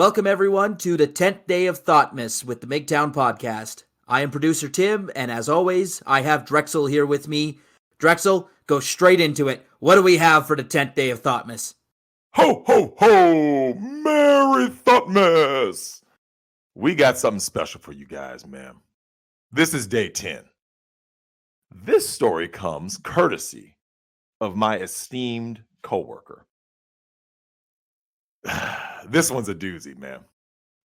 Welcome, everyone, to the 10th day of Thotmas with the Migtown podcast. I am producer Tim, and as always, I have Drexel here with me. Drexel, go straight into it. What do we have for the 10th day of Thotmas? Ho, ho, ho! Merry Thotmas! We got something special for you guys, man. This is day 10. This story comes courtesy of my esteemed coworker. This one's a doozy, man.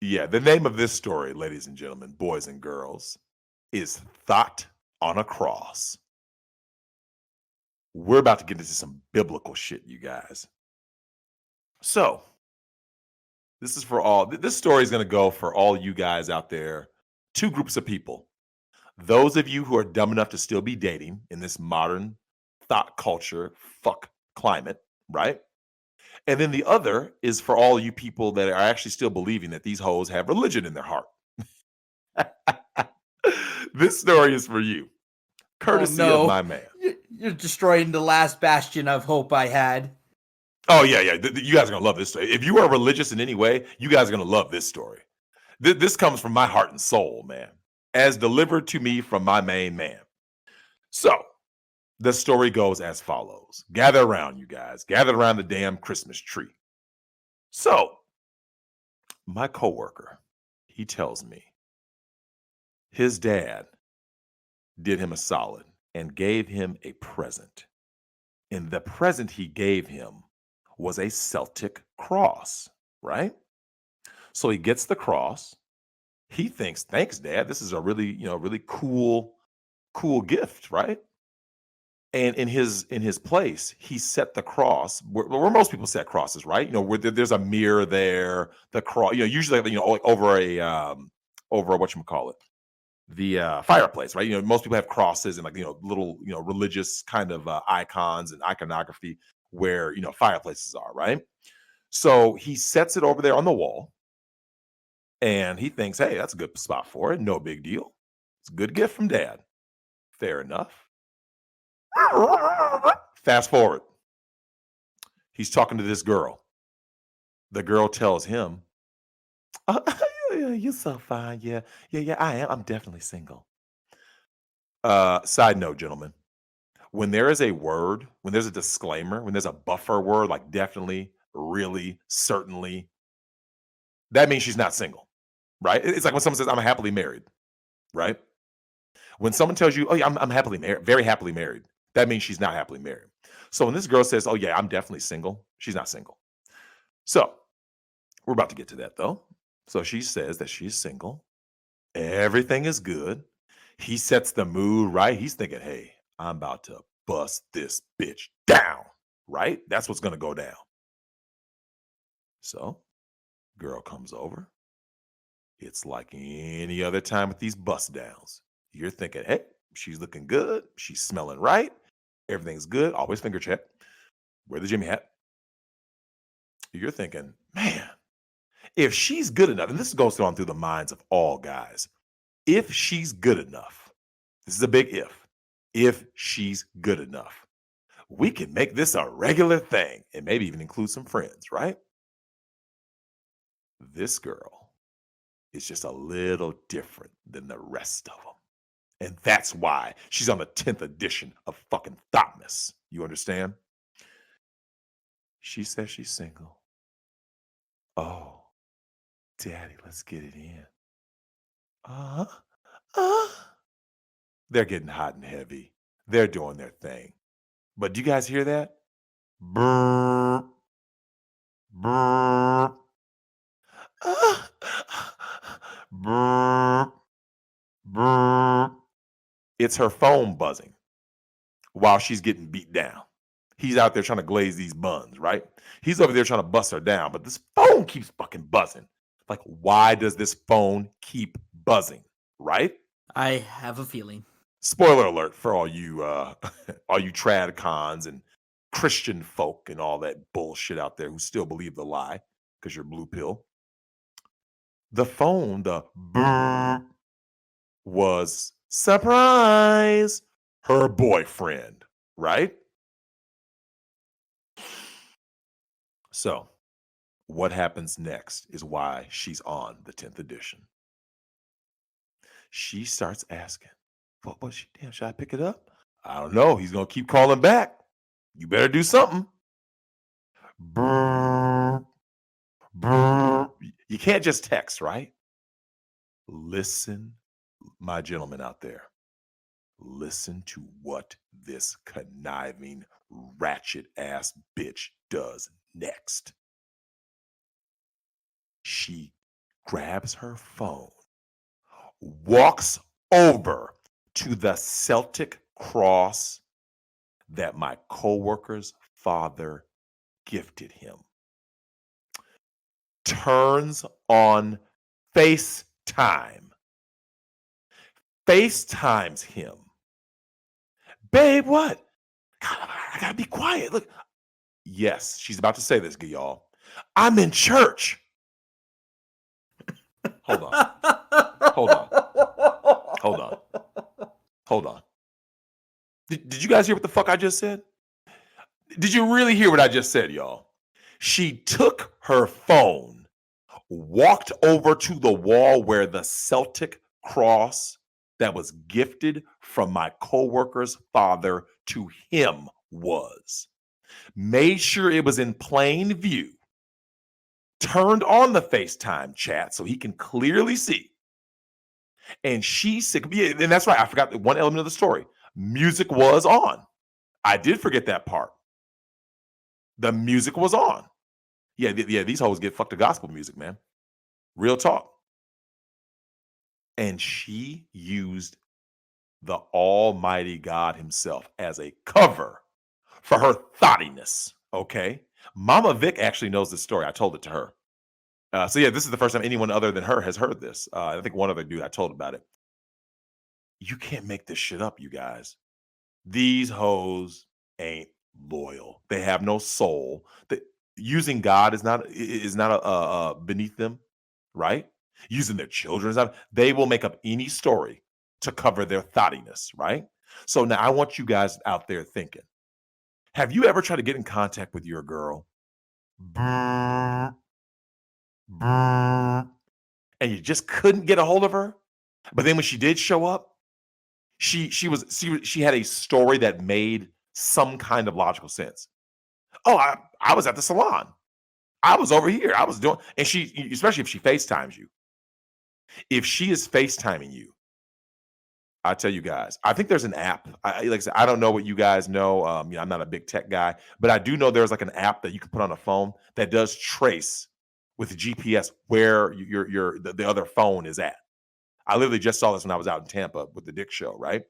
Yeah, the name of this story, ladies and gentlemen, boys and girls, is THOT on a Cross. We're about to get into some biblical shit, you guys. So, this is for all, this story is going to go for all you guys out there. Two groups of people. Those of you who are dumb enough to still be dating in this modern thought culture, fuck climate, right? And then the other is for all you people that are actually still believing that these hoes have religion in their heart. This story is for you, courtesy of my man. You're destroying the last bastion of hope I had. Oh, yeah. You guys are going to love this story. If you are religious in any way, you guys are going to love this story. This comes from my heart and soul, man, as delivered to me from my main man. So, the story goes as follows. Gather around, you guys. Gather around the damn Christmas tree. So, my coworker, he tells me his dad did him a solid and gave him a present. And the present he gave him was a Celtic cross, right? So he gets the cross. He thinks, thanks, Dad. This is a really, really cool gift, right? And in his place, he set the cross where most people set crosses, right? Where there's a mirror there, the cross, usually, like over whatchamacallit, the fireplace, right? Most people have crosses and little, religious kind of icons and iconography where, fireplaces are, right? So he sets it over there on the wall and he thinks, hey, that's a good spot for it. No big deal. It's a good gift from Dad. Fair enough. Fast forward. He's talking to this girl. The girl tells him, you're so fine. Yeah, I am. I'm definitely single. Side note, gentlemen. When there is a word, when there's a disclaimer, when there's a buffer word like definitely, really, certainly, that means she's not single, right? It's like when someone says, I'm happily married, right? When someone tells you, oh yeah, I'm happily married, very happily married, that means she's not happily married. So when this girl says, oh yeah, I'm definitely single, she's not single. So we're about to get to that though. So she says that she's single. Everything is good. He sets the mood right. He's thinking, hey, I'm about to bust this bitch down, right? That's what's going to go down. So girl comes over. It's like any other time with these bust downs. You're thinking, hey, she's looking good. She's smelling right. Everything's good. Always finger check. Wear the Jimmy hat. You're thinking, man, if she's good enough, and this goes on through the minds of all guys, if she's good enough, this is a big if she's good enough, we can make this a regular thing and maybe even include some friends, right? This girl is just a little different than the rest of them. And that's why she's on the 10th edition of fucking Thotmas. You understand? She says she's single. Oh, Daddy, let's get it in. They're getting hot and heavy. They're doing their thing. But do you guys hear that? Brrr. Brrr. Brrr. Brrr. It's her phone buzzing while she's getting beat down. He's out there trying to glaze these buns, right? He's over there trying to bust her down, but this phone keeps fucking buzzing. Like, why does this phone keep buzzing, right? I have a feeling. Spoiler alert for all you all you trad cons and Christian folk and all that bullshit out there who still believe the lie because you're blue pill. The phone, the brrr, was surprise, her boyfriend, right? So What happens next is why she's on the 10th edition. She starts asking, damn, should I pick it up? I don't know. He's going to keep calling back. You better do something. Brr, brr. You can't just text, right? Listen, my gentlemen out there. Listen to what this conniving, ratchet ass bitch does next. She grabs her phone, walks over to the Celtic cross that my coworker's father gifted him, turns on FaceTime, FaceTimes him. Babe, what? God, I gotta be quiet. Look, yes, she's about to say this, y'all. I'm in church. Hold on. Hold on. Hold on. Hold on. Did you guys hear what the fuck I just said? Did you really hear what I just said, y'all? She took her phone, walked over to the wall where the Celtic cross that was gifted from my coworker's father to him was, made sure it was in plain view, turned on the FaceTime chat so he can clearly see. And she said, yeah, and that's right, I forgot one element of the story. Music was on. I did forget that part. The music was on. Yeah, these hoes get fucked to gospel music, man. Real talk. And she used the Almighty God himself as a cover for her thottiness, okay? Mama Vic actually knows this story. I told it to her. So yeah, this is the first time anyone other than her has heard this. I think one other dude I told about it. You can't make this shit up, you guys. These hoes ain't loyal. They have no soul. Using God is not beneath them, right? Using their children is not. They will make up any story to cover their thottiness, right? So now I want you guys out there thinking, have you ever tried to get in contact with your girl? And you just couldn't get a hold of her? But then when she did show up, she had a story that made some kind of logical sense. Oh, I was at the salon. I was over here. I was doing, and she, especially if she FaceTimes you. If she is FaceTiming you, I tell you guys, I think there's an app. Like I said, I don't know what you guys know. I'm not a big tech guy, but I do know there's like an app that you can put on a phone that does trace with the GPS where the other phone is at. I literally just saw this when I was out in Tampa with the Dick Show, right?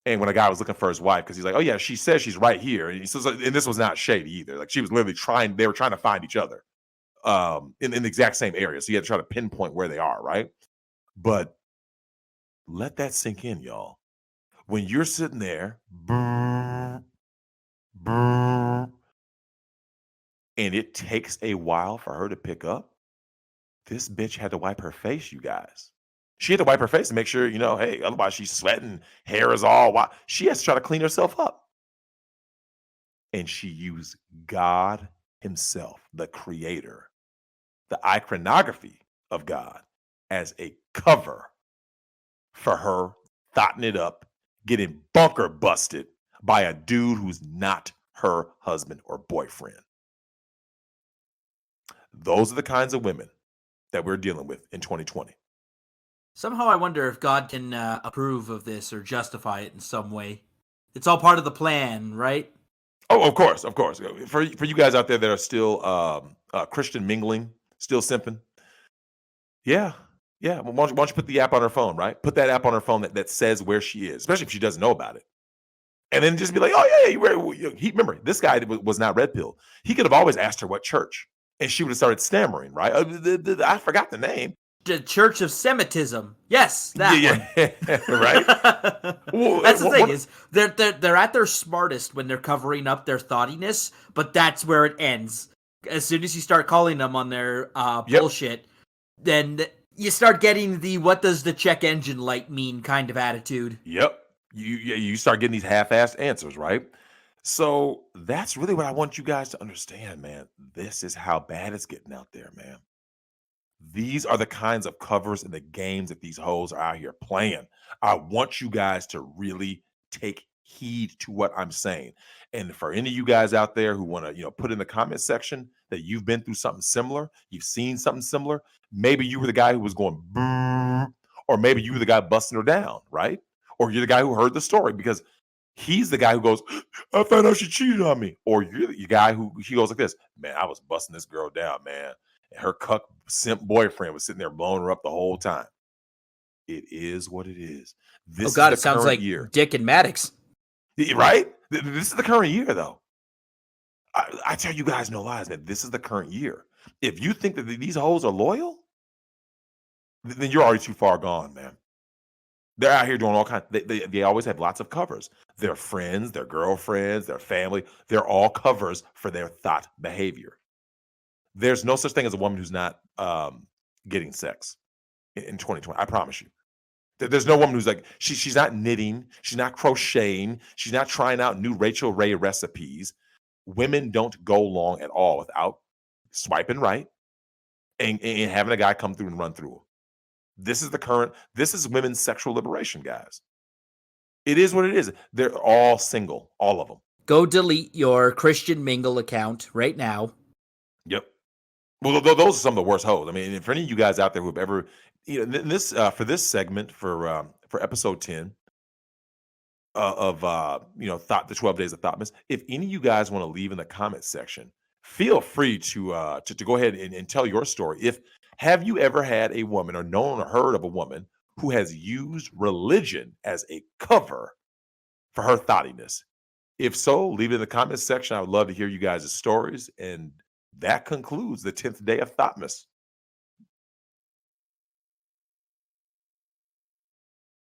And when a guy was looking for his wife, because he's like, oh yeah, she says she's right here. And he says, and this was not shady either. Like she was literally they were trying to find each other in the exact same area. So you had to try to pinpoint where they are, right? But let that sink in, y'all. When you're sitting there, and it takes a while for her to pick up, this bitch had to wipe her face, you guys. She had to wipe her face to make sure, hey, otherwise she's sweating, hair is all wild. She has to try to clean herself up. And she used God himself, the creator, the iconography of God, as a cover for her thotting it up, getting bunker busted by a dude who's not her husband or boyfriend. Those are the kinds of women that we're dealing with in 2020. Somehow I wonder if God can approve of this or justify it in some way. It's all part of the plan, right? Oh, of course. For you guys out there that are still Christian mingling, still simping. Yeah. Well, why don't you put the app on her phone, right? Put that app on her phone that says where she is, especially if she doesn't know about it. And then just be like, oh, yeah, remember, this guy was not red pill. He could have always asked her what church, and she would have started stammering, right? I forgot the name. The Church of Semitism. Yes, that one. Right? That's the thing is they're at their smartest when they're covering up their thoughtiness, but that's where it ends. As soon as you start calling them on their bullshit, then you start getting the what does the check engine light mean kind of attitude. Yep. You start getting these half-assed answers, right? So that's really what I want you guys to understand, man. This is how bad it's getting out there, man. These are the kinds of covers and the games that these hoes are out here playing. I want you guys to really take heed to what I'm saying. And for any of you guys out there who want to, put in the comment section that you've been through something similar, you've seen something similar. Maybe you were the guy who was going, "Brrr," or maybe you were the guy busting her down, right? Or you're the guy who heard the story because he's the guy who goes, I found out she cheated on me. Or you're the guy who he goes like this, man, I was busting this girl down, man. And her cuck simp boyfriend was sitting there blowing her up the whole time. It is what it is. Oh This is God, the it sounds current like year, Dick and Maddox. right? This is the current year, though. I tell you guys no lies, man. This is the current year. If you think that these hoes are loyal, then you're already too far gone, man. They're out here doing all kinds. They always have lots of covers. Their friends, their girlfriends, their family. They're all covers for their thought behavior. There's no such thing as a woman who's not getting sex in 2020. I promise you. There's no woman who's like she's not knitting, she's not crocheting, she's not trying out new Rachel Ray recipes. Women don't go long at all without swiping right and having a guy come through and run through them. This is women's sexual liberation, guys. It is what it is. They're all single, all of them. Go delete your Christian Mingle account right now. Yep. Well, those are some of the worst hoes. I mean, for any of you guys out there who've ever, this for this segment for episode 10 of Thought the 12 Days of Thotmas. If any of you guys want to leave in the comment section, feel free to go ahead and tell your story. Have you ever had a woman or known or heard of a woman who has used religion as a cover for her thoughtiness? If so, leave it in the comments section. I would love to hear you guys' stories. And that concludes the 10th day of Thotmas.